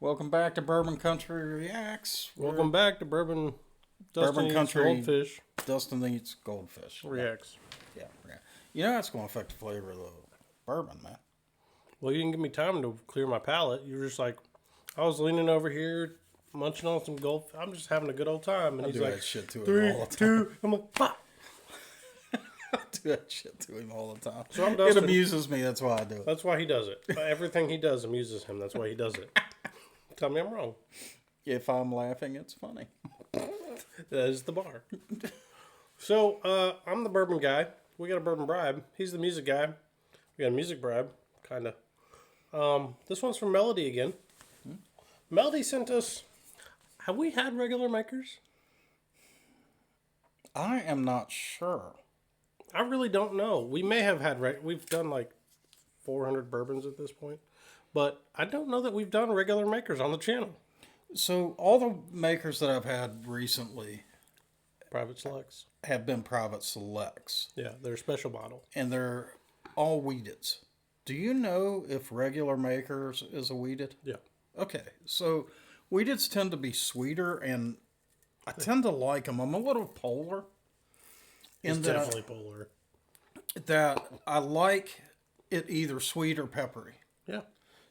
Welcome back to Bourbon Country Reacts. Welcome back to Bourbon. Dustin Bourbon eats Country Goldfish Dustin eats goldfish. reacts. Yeah. You know that's going to affect the flavor of the bourbon, man. Well, you didn't give me time to clear my palate. You were just like, I was leaning over here, munching on some gold. I'm just having a good old time, and I he's do like, that shit to him 3, all the time. 2. I'm like, fuck. I do that shit to him all the time. So I'm It Dustin. amuses me. That's why I do it. That's why he does it. Everything he does amuses him. That's why he does it. Tell me I'm wrong. If I'm laughing, it's funny. That is the bar. So I'm the bourbon guy. We got a bourbon bribe. He's the music guy. We got a music bribe, kind of. This one's from Melody again. Melody sent us. Have we had regular makers? I am not sure. I really don't know. We may have had. We've done like 400 bourbons at this point, but I don't know that we've done regular makers on the channel. So all the makers that I've had recently Private selects. have been private selects. Yeah, they're a special bottle. And they're all weededs. Do you know if regular makers is a weeded? Yeah. Okay, so weededs tend to be sweeter, and I tend to like them. I'm a little polar. It's In definitely polar. that I like it either sweet or peppery. Yeah.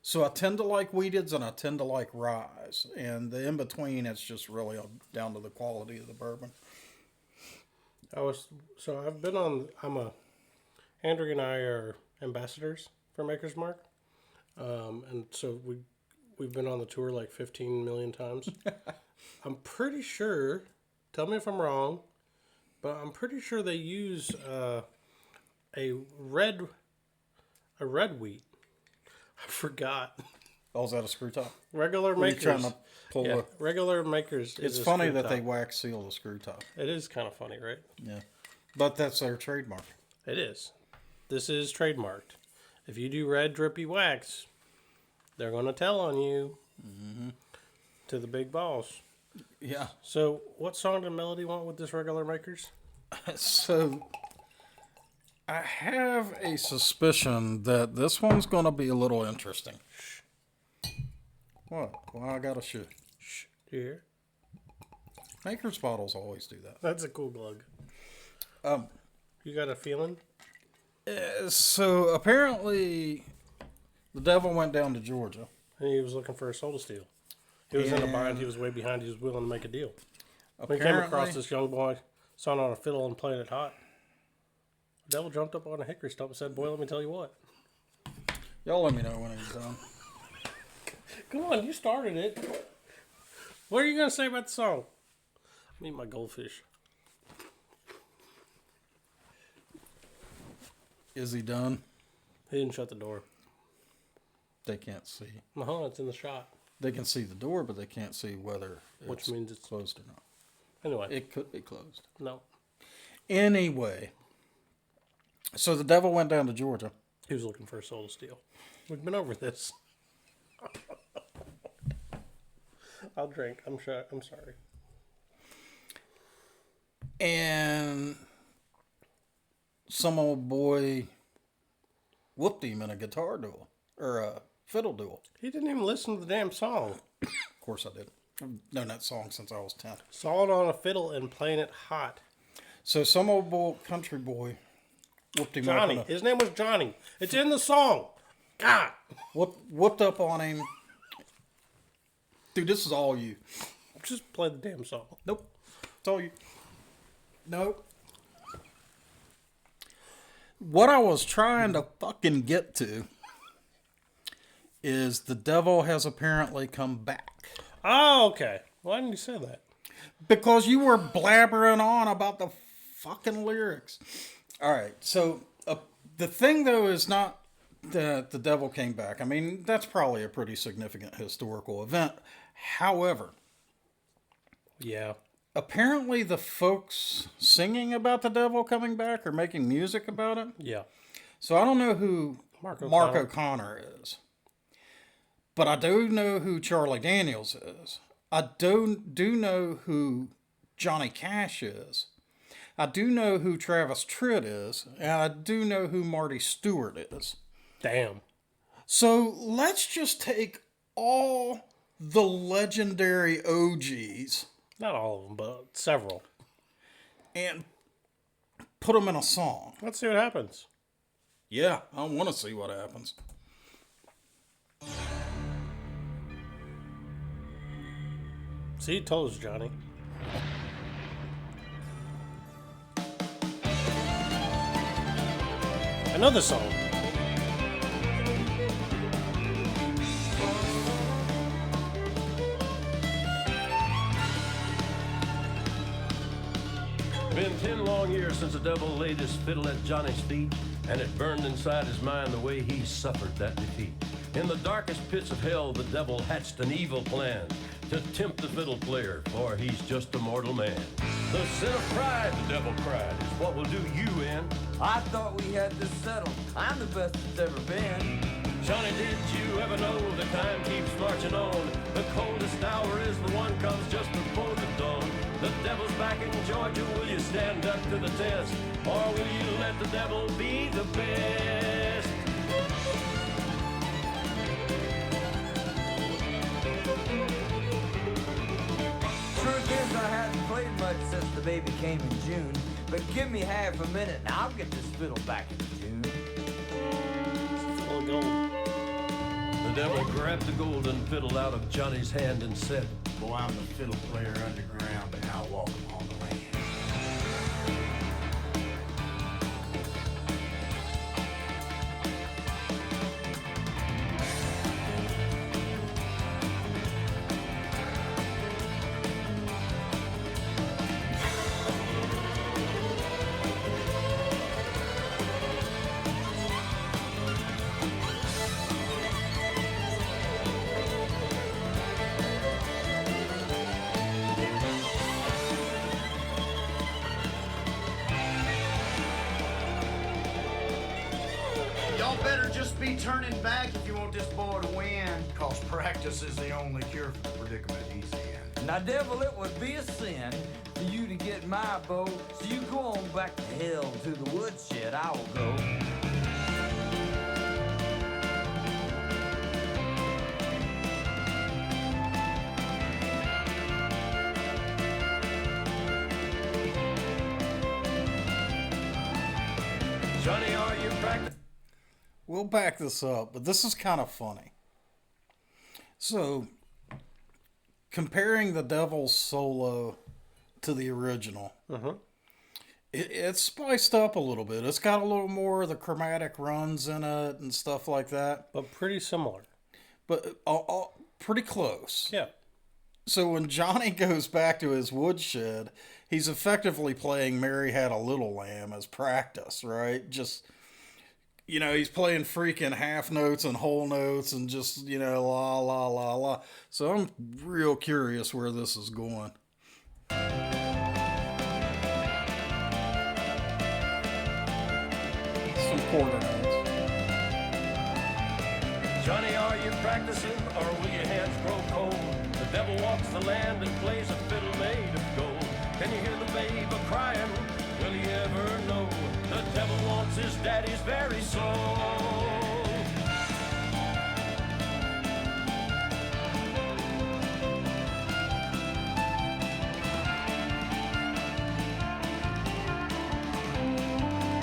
So I tend to like weededs and I tend to like ryes. And the in-between, it's just really down to the quality of the bourbon. I've been on. Andrew and I are ambassadors for Maker's Mark, and so we've been on the tour like 15 million times. I'm pretty sure. Tell me if I'm wrong, but I'm pretty sure they use a red wheat. I forgot. Oh, is that a screw top? Regular What are you Makers. trying to pull Yeah, the... regular Makers. It's is a funny screw that top. they wax seal the screw top. It is kind of funny, right? Yeah. But that's their trademark. It is. This is trademarked. If you do red drippy wax, they're going to tell on you to the big boss. Yeah. So, what song did Melody want with this regular Makers? So I have a suspicion that this one's going to be a little interesting. What? Well, I got to shoot. Shh. Do you hear? Maker's bottles always do that. That's a cool glug. Um, You got a feeling? So apparently the devil went down to Georgia. And he was looking for a soul to steal. He was in a bind. He was way behind. He was willing to make a deal. We came across this young boy sawing on a fiddle and playing it hot. The devil jumped up on a hickory stump and said, "Boy, let me tell you what." Y'all let me know when he's done. Come on, you started it. What are you going to say about the song? I need my goldfish. Is he done? He didn't shut the door. They can't see. It's in the shot. They can see the door, but they can't see whether Which means it's closed or not. Anyway, It could be closed. no. Anyway, so the devil went down to Georgia. He was looking for a soul to steal. We've been over this. I'll drink. I'm sure. I'm sorry. And some old boy whooped him in a guitar duel or a fiddle duel. He didn't even listen to the damn song. Of course I did. I've known that song since I was 10. Sawing on a fiddle and playing it hot. So some old country boy whooped him Johnny. up. His name was Johnny. It's in the song. God. Whooped up on him. Dude, this is all you. Just play the damn song. Nope. It's all you. Nope. What I was trying to fucking get to is the devil has apparently come back. Oh, okay. Why didn't you say that? Because you were blabbering on about the fucking lyrics. All right. So the thing, though, is not that the devil came back. I mean, that's probably a pretty significant historical event. However, Yeah. apparently the folks singing about the devil coming back are making music about it. Yeah. So I don't know who Mark Mark O'Connor. O'Connor is. But I do know who Charlie Daniels is. I do know who Johnny Cash is. I do know who Travis Tritt is. And I do know who Marty Stewart is. Damn. So let's just take all the legendary OGs Not all of them, but several. and put them in a song. Let's see what happens. Yeah, I want to see what happens. See, told us, Johnny. I know this song. Been 10 long years since the devil laid his fiddle at Johnny's feet, and it burned inside his mind the way he suffered that defeat. In the darkest pits of hell, the devil hatched an evil plan to tempt the fiddle player, for he's just a mortal man. The sin of pride, the devil cried, is what will do you in. I thought we had this settled. I'm the best it's ever been. Johnny, did you ever know the time keeps marching on? The coldest hour is the one comes just before the dawn. The devil's back in Georgia, will you stand up to the test? Or will you let the devil be the best? Truth is, I hadn't played much since the baby came in June. But give me half a minute and I'll get this fiddle back in tune. Full of gold. The devil grabbed the golden fiddle out of Johnny's hand and said, Boy, I'm the fiddle player underground, but now walk on the land. Y'all better just be turning back if you want this boy to win, cause practice is the only cure for the predicament he's in. Now, devil, it would be a sin for you to get my bow. So you go on back to hell to the woodshed. I will go. Johnny, are you practicing? We'll back this up, but this is kind of funny. So, comparing the Devil's solo to the original, it's spiced up a little bit. It's got a little more of the chromatic runs in it and stuff like that, But pretty similar. but pretty close. Yeah. So when Johnny goes back to his woodshed, he's effectively playing Mary Had a Little Lamb as practice, right? Just, he's playing freaking half notes and whole notes and just, la, la, la, la. So I'm real curious where this is going. Some quarter notes. Johnny, are you practicing, or will your hands grow cold? The devil walks the land and plays a fiddle made of gold. Can you hear the babe a-crying? Will you ever know? The devil wants his daddy's very soul.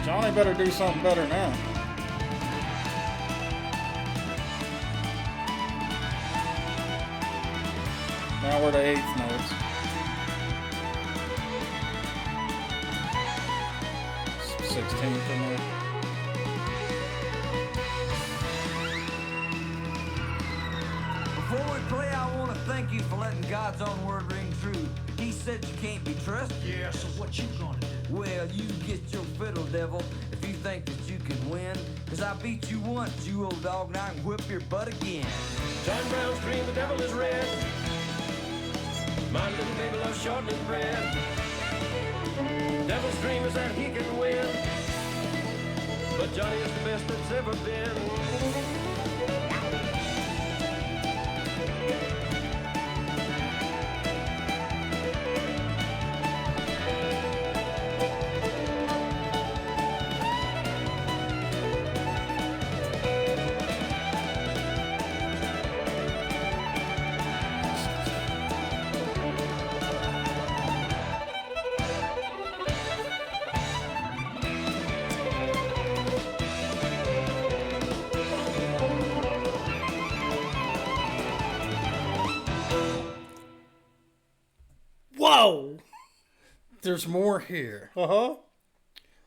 Johnny better do something better now. Now we're to eighth notes. 16th in there. Before we play, I want to thank you for letting God's own word ring true. He said you can't be trusted. Yeah, so what you gonna do? Well, you get your fiddle, devil, if you think that you can win. Cause I beat you once, you old dog, now I can whip your butt again. John Brown's dream, the devil is red. My little baby loves shortening bread. Devil's dream is that he can win, but Johnny is the best that's ever been. There's more here. Uh-huh.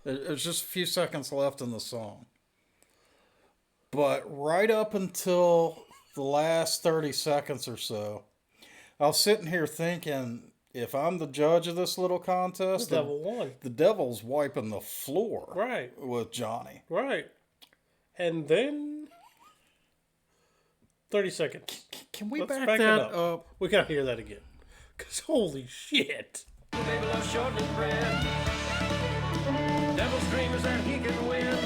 There's just a few seconds left in the song. But right up until the last 30 seconds or so, I was sitting here thinking, if I'm the judge of this little contest, The devil won. the devil's wiping the floor Right. with Johnny. Right. And then 30 seconds. Can we Let's back back it that up. up? We gotta hear that again. Cause holy shit. Baby loves shortening bread. Devil's dream is that he can win.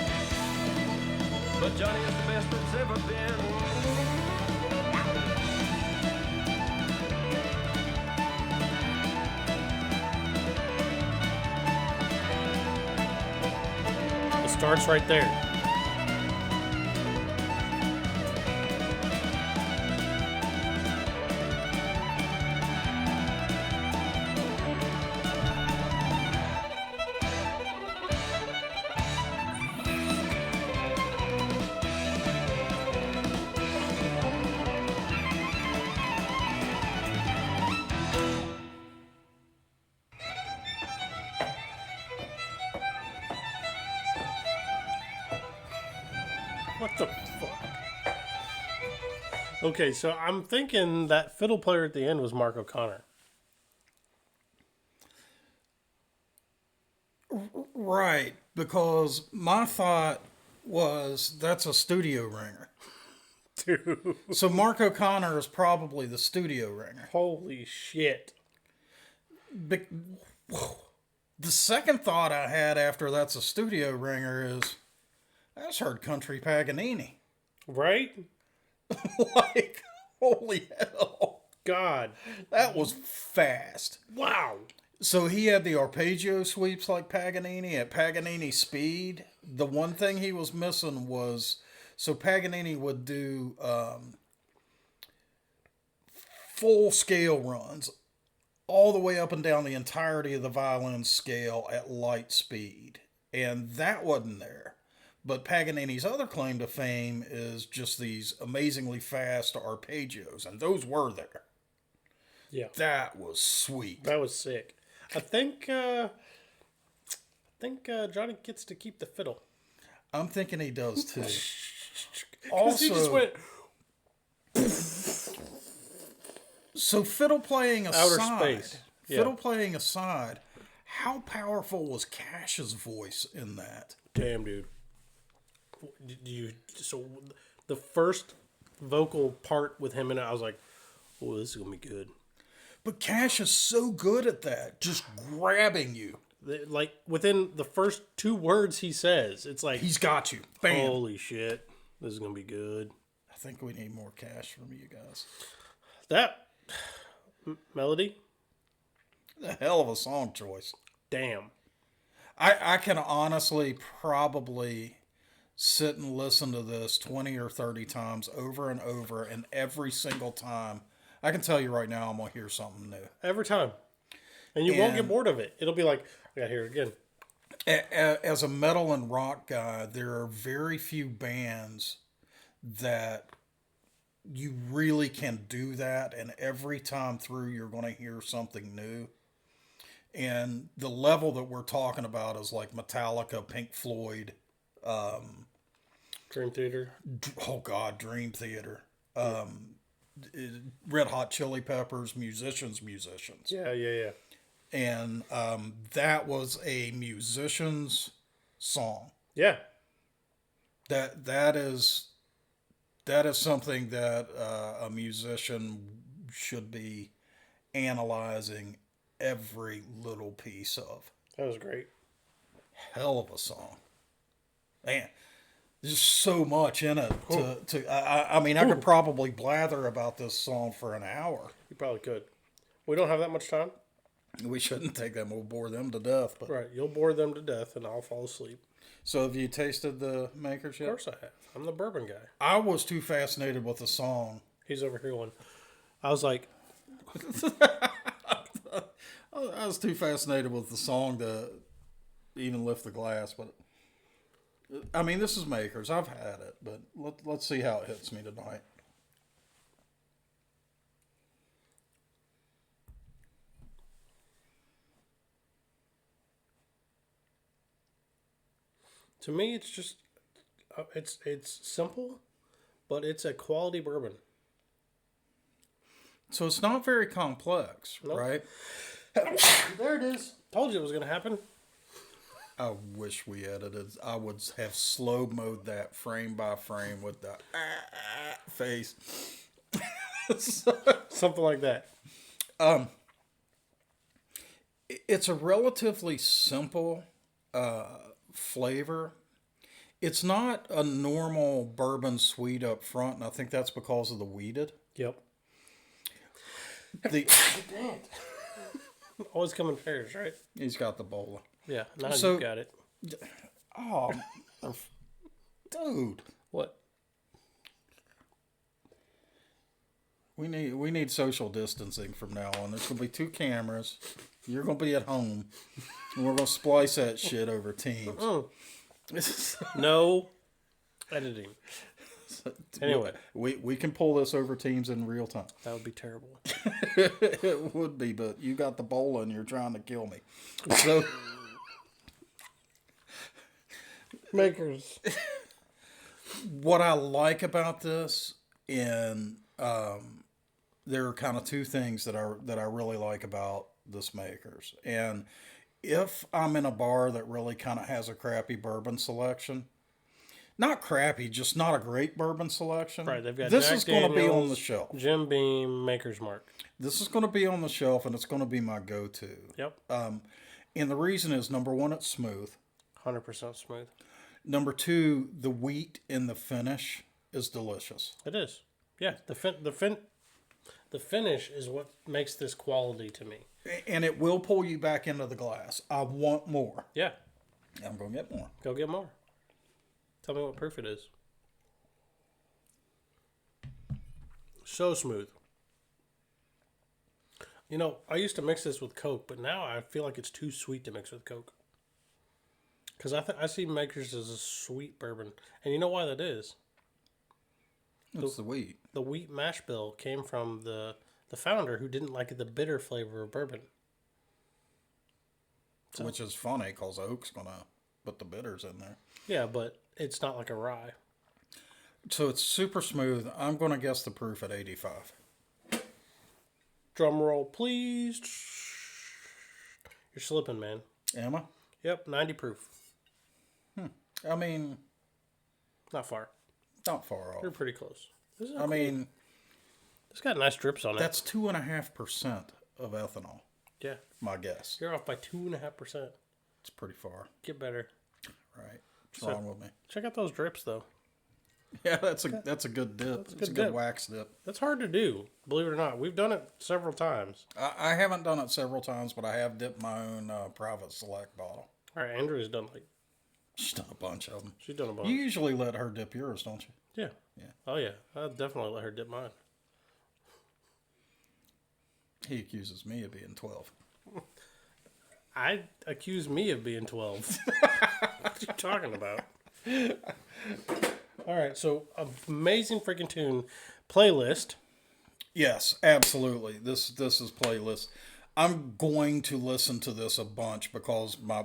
But Johnny is the best that's ever been. It starts right there. What the fuck? Okay, so I'm thinking that fiddle player at the end was Mark O'Connor. Right, because my thought was that's a studio ringer. Dude. So Mark O'Connor is probably the studio ringer. Holy shit. Be- the second thought I had after that's a studio ringer is, I just heard Country Paganini. Right? Like, holy hell. God. That was fast. Wow. So he had the arpeggio sweeps like Paganini at Paganini speed. The one thing he was missing was, so Paganini would do full scale runs all the way up and down the entirety of the violin scale at light speed. And that wasn't there. But Paganini's other claim to fame is just these amazingly fast arpeggios, and those were there. Yeah. That was sweet. That was sick. I think Johnny gets to keep the fiddle. I'm thinking he does too. 'Cause he just went So fiddle playing aside, outer space. Yeah. fiddle playing aside, how powerful was Cash's voice in that? Damn, dude. So the first vocal part with him in it, I was like, "Oh, this is gonna be good." But Cash is so good at that, just grabbing you. Like within the first 2 words he says, it's like, He's got you. Bam. "Holy shit, this is gonna be good." I think we need more Cash from you guys. That melody, A hell of a song choice. damn. I can honestly probably sit and listen to this 20 or 30 times over and over, and every single time, I can tell you right now, I'm going to hear something new. Every time, and you won't get And- bored of it. It'll be like, I gotta hear it again. As a metal and rock guy, there are very few bands that you really can do that, and every time through you're going to hear something new. And the level that we're talking about is like Metallica, Pink Floyd, Dream Theater. oh God, Dream Theater, Red Hot Chili Peppers, musicians. Yeah. And that was a musician's song. Yeah. That is something that a musician should be analyzing every little piece of. That was great. Hell of a song, man. There's so much in it. I mean, I could probably blather about this song for an hour. You probably could. We don't have that much time. We shouldn't take them. We'll bore them to death. But Right. You'll bore them to death and I'll fall asleep. so, have you tasted the makers yet? Of course I have. I'm the bourbon guy. I was too fascinated with the song. He's over here going, I was like, I was too fascinated with the song to even lift the glass. But I mean, this is makers. I've had it, but let's see how it hits me tonight. To me, it's just it's simple, but it's a quality bourbon. So it's not very complex, Nope. right? There it is. Told you it was going to happen. I wish we edited. I would have slow mode that frame by frame with the face. Something like that. It's a relatively simple flavor. It's not a normal bourbon sweet up front, and I think that's because of the weeded. Yep. The Always come in pairs, right? he's got the bowler. Yeah. Now So- you got it. Oh, dude, What? we need social distancing from now on. There's gonna be 2 cameras. You're gonna be at home, and we're gonna splice that shit over Teams. No editing. Anyway, we can pull this over Teams in real time. that would be terrible. It would be, but you got the bowl and you're trying to kill me. So Makers. what I like about this, and there are kind of 2 things that I really like about this Makers. And if I'm in a bar that really kind of has a crappy bourbon selection, not crappy, just not a great bourbon selection. Right, they've got this Jack is going to be on Daniels, the shelf. Jim Beam, Maker's Mark. This is going to be on the shelf, and it's going to be my go-to. Yep. And the reason is, number 1, it's smooth. 100% smooth. Number 2, the wheat in the finish is delicious. It is. Yeah, the finish is what makes this quality to me. And it will pull you back into the glass. I want more. Yeah, I'm going to get more. go get more. Tell me what proof it is. So smooth. You know, I used to mix this with Coke, but now I feel like it's too sweet to mix with Coke. Because I see Makers as a sweet bourbon. And you know why that is? It's the wheat. The wheat mash bill came from the founder who didn't like the bitter flavor of bourbon. Which is funny because Oak's going to put the bitters in there. Yeah, but it's not like a rye. So it's super smooth. I'm going to guess the proof at 85. Drum roll, please. You're slipping, man. Am I? Yep, 90 proof. I mean, Not far. not far You're off. pretty close. This is I mean, it's got nice drips on it. that's 2.5% of ethanol, Yeah, my guess. you're off by 2.5%. It's pretty far. Get better. Right. What's wrong with me? Check out those drips, though. Yeah, that's a good dip. It's a good good dip. wax dip. That's hard to do, believe it or not. We've done it several times. I haven't done it several times, but I have dipped my own private select bottle. All right, Andrew's done She's done a bunch of them. she's done a bunch. You usually let her dip yours, don't you? Yeah. Yeah. Oh yeah, I'll definitely let her dip mine. He accuses me of being 12. I accuse me of being 12. What are you talking about? All right, so amazing freaking tune playlist. Yes, absolutely. This is playlist. I'm going to listen to this a bunch because my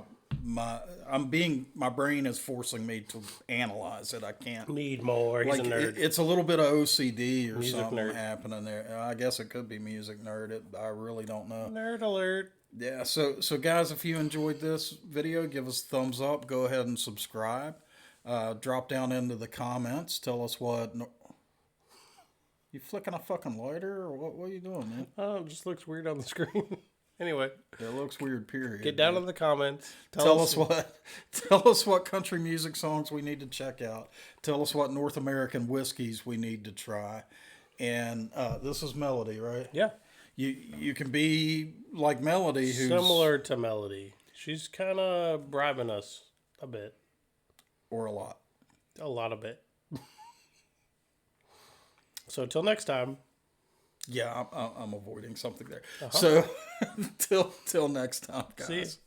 brain is forcing me to analyze it. I can't. Need more. He's Like a nerd. it's a little bit of OCD or Music something nerd. happening there. I guess it could be music nerd. I really don't know. Nerd alert. Yeah. So guys, if you enjoyed this video, give us a thumbs up. Go ahead and subscribe. Drop down into the comments. Tell us what. You flicking a fucking lighter or what? What are you doing, man? Oh, it just looks weird on the screen. Anyway, It looks weird. Period. get down in the comments. Tell us what country music songs we need to check out. Tell us what North American whiskeys we need to try. And this is Melody, right? Yeah. You can be like Melody, who's Similar to Melody. She's kind of bribing us a bit. or a lot. A lot of it. So till next time. Yeah, I'm avoiding something there. So till next time, guys. See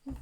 you.